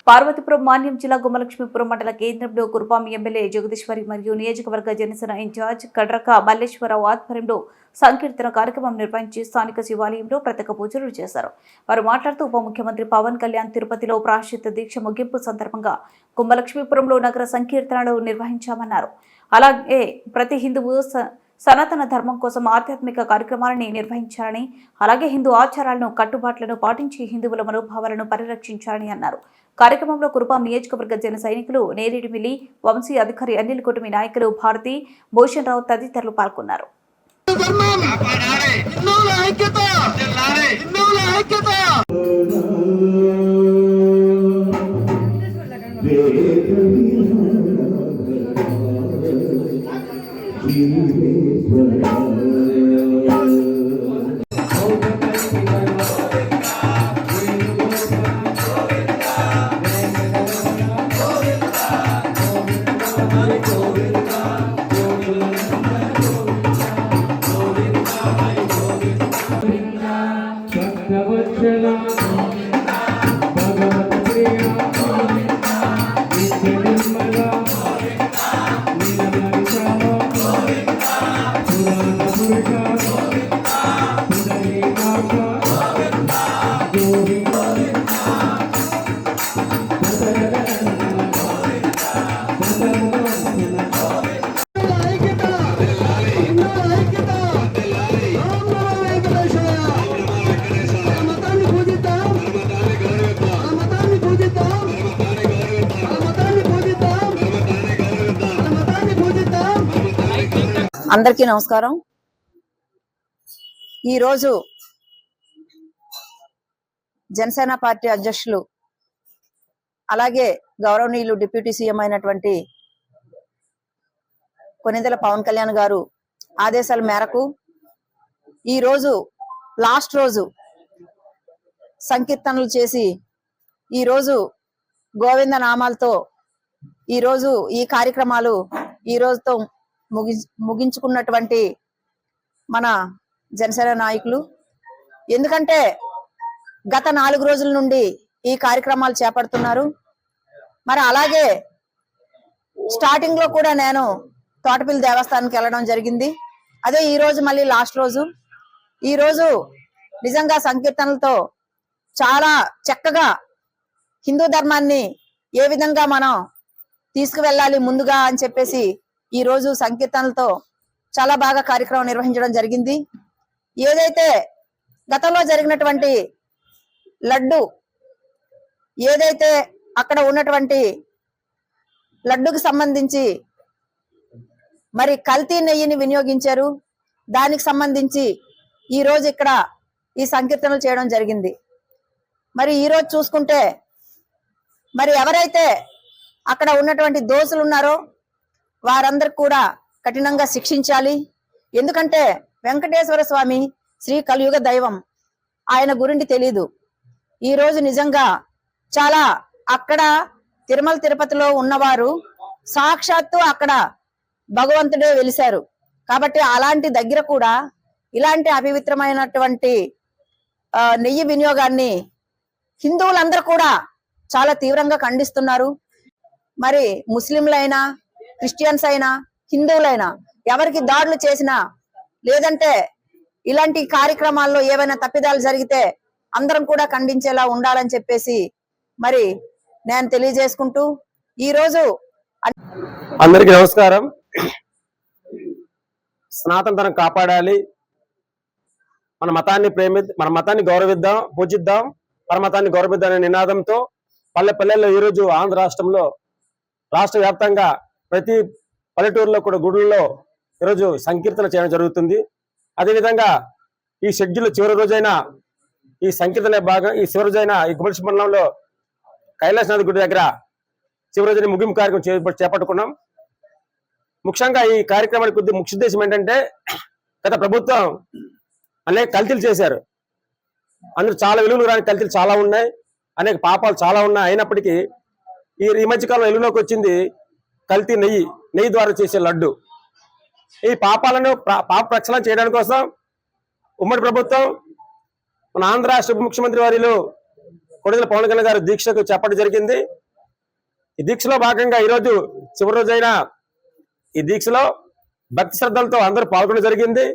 పార్వతీపురం మాన్యం జిల్లా గుమ్మలక్ష్మీపురం మండల కేంద్రంలో కురుపాం ఎమ్మెల్యే జగదీశ్వరి మరియు నియోజకవర్గ జనసేన ఇన్ఛార్జ్ కడ్రక మల్లేశ్వరరావు ఆధ్వర్యంలో సంకీర్తన కార్యక్రమం నిర్వహించి స్థానిక శివాలయంలో ప్రత్యేక పూజలు చేశారు. వారు మాట్లాడుతూ ఉప ముఖ్యమంత్రి పవన్ కళ్యాణ్ తిరుపతిలో ప్రాయశ్చిత్త దీక్ష ముగింపు సందర్భంగా గుమ్మలక్ష్మీపురంలో నగర సంకీర్తనలు నిర్వహించామన్నారు. అలాగే ప్రతి హిందువు సనాతన ధర్మం కోసం ఆధ్యాత్మిక కార్యక్రమాలని నిర్వహించాలని, అలాగే హిందూ ఆచారాలను కట్టుబాట్లను పాటించి హిందువుల మనోభావాలను పరిరక్షించాలని అన్నారు. కార్యక్రమంలో కురుపాం నియోజకవర్గ జన సైనికులు నేరేడిమిల్లి వంశీ అధికారి అనిల్ కుటుంబీ నాయకులు భారతి భూషణ్ రావు తదితరులు పాల్గొన్నారు. అందరికీ నమస్కారం. ఈరోజు జనసేన పార్టీ అధ్యక్షులు అలాగే గౌరవనీయులు డిప్యూటీ సీఎం అయినటువంటి కొనిదెల పవన్ కళ్యాణ్ గారు ఆదేశాల మేరకు ఈరోజు లాస్ట్ రోజు సంకీర్తనలు చేసి ఈరోజు గోవింద నామాలతో ఈరోజు ఈ కార్యక్రమాలు ఈ రోజుతో ముగించుకున్నటువంటి మన జనసేన నాయకులు. ఎందుకంటే గత 4 రోజుల నుండి ఈ కార్యక్రమాలు చేపడుతున్నారు. మరి అలాగే స్టార్టింగ్ లో కూడా నేను తోటపల్లి దేవస్థానానికి వెళ్ళడం జరిగింది. అదే ఈ రోజు మళ్ళీ లాస్ట్ రోజు. ఈ రోజు నిజంగా సంకీర్తనలతో చాలా చక్కగా హిందూ ధర్మాన్ని ఏ విధంగా మనం తీసుకువెళ్ళాలి ముందుగా అని చెప్పేసి ఈ రోజు సంకీర్తనలతో చాలా బాగా కార్యక్రమం నిర్వహించడం జరిగింది. ఏదైతే గతంలో జరిగినటువంటి లడ్డు ఏదైతే అక్కడ ఉన్నటువంటి లడ్డుకు సంబంధించి మరి కల్తీ నెయ్యిని వినియోగించారు, దానికి సంబంధించి ఈ రోజు ఇక్కడ ఈ సంకీర్తనలు చేయడం జరిగింది. మరి ఈ రోజు చూసుకుంటే మరి ఎవరైతే అక్కడ ఉన్నటువంటి దోషులు ఉన్నారో వారందరికి కూడా కఠినంగా శిక్షించాలి. ఎందుకంటే వెంకటేశ్వర స్వామి శ్రీ కలియుగ దైవం, ఆయన గురించి తెలీదు. ఈ రోజు నిజంగా చాలా అక్కడ తిరుమల తిరుపతిలో ఉన్నవారు సాక్షాత్తు అక్కడ భగవంతుడే వెలిశారు. కాబట్టి అలాంటి దగ్గర కూడా ఇలాంటి అపవిత్రమైనటువంటి నెయ్యి వినియోగాన్ని హిందువులందరూ కూడా చాలా తీవ్రంగా ఖండిస్తున్నారు. మరి ముస్లింలైనా క్రిస్టియన్స్ అయినా హిందువులైనా ఎవరికి దాడులు చేసినా లేదంటే ఇలాంటి కార్యక్రమాల్లో ఏవైనా తప్పిదాలు జరిగితే అందరం కూడా ఖండించేలా ఉండాలని చెప్పేసి మరి నేను తెలియజేసుకుంటూ ఈరోజు అందరికీ నమస్కారం. సనాతన ధర్మం కాపాడాలి, మన మతాన్ని గౌరవిద్దాం, పూజిద్దాం, పరమతాన్ని గౌరవిద్దాం అనే నినాదంతో పల్లెల్లో ఈరోజు ఆంధ్ర రాష్ట్రంలో రాష్ట్ర వ్యాప్తంగా ప్రతి పల్లెటూరులో కూడా గుడుల్లో ఈరోజు సంకీర్తన చేయడం జరుగుతుంది. అదేవిధంగా ఈ షెడ్యూల్ చివరి రోజైన ఈ సంకీర్తన భాగం ఈ చివరి రోజైన ఈ గుమ్మలక్ష్మీ మండలంలో కైలాసనాథ్ గుడి దగ్గర చివరి రోజున ముగింపు కార్యక్రమం చేపట్టుకున్నాం. ముఖ్యంగా ఈ కార్యక్రమానికి ముఖ్య ఉద్దేశం ఏంటంటే గత ప్రభుత్వం అనేక కల్తీలు చేశారు. అందులో చాలా విలువలు రాని కల్తీలు చాలా ఉన్నాయి, అనేక పాపాలు చాలా ఉన్నాయి. అయినప్పటికీ ఈ మధ్యకాలంలో వెలుగులోకి వచ్చింది కల్తీ నెయ్యి ద్వారా చేసే లడ్డు. ఈ పాపాలను పాప ప్రక్షాళన చేయడం కోసం ఉమ్మడి ప్రభుత్వం మన ఆంధ్ర రాష్ట్ర ముఖ్యమంత్రి వారిలో కొడుదల పవన్ కళ్యాణ్ గారు దీక్షకు చెప్పడం జరిగింది. ఈ దీక్షలో భాగంగా ఈరోజు చివరి రోజైన ఈ దీక్షలో భక్తి శ్రద్ధలతో అందరూ పాల్గొనడం జరిగింది.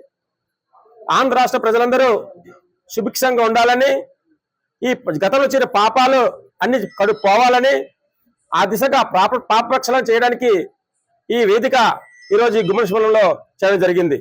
ఆంధ్ర రాష్ట్ర ప్రజలందరూ సుభిక్షంగా ఉండాలని, ఈ గతంలో వచ్చిన పాపాలు అన్ని పోవాలని, ఆ దిశగా పాప ప్రక్షాళన చేయడానికి ఈ వేదిక ఈరోజు ఈ గుమ్మడి శివలంలో చేయడం జరిగింది.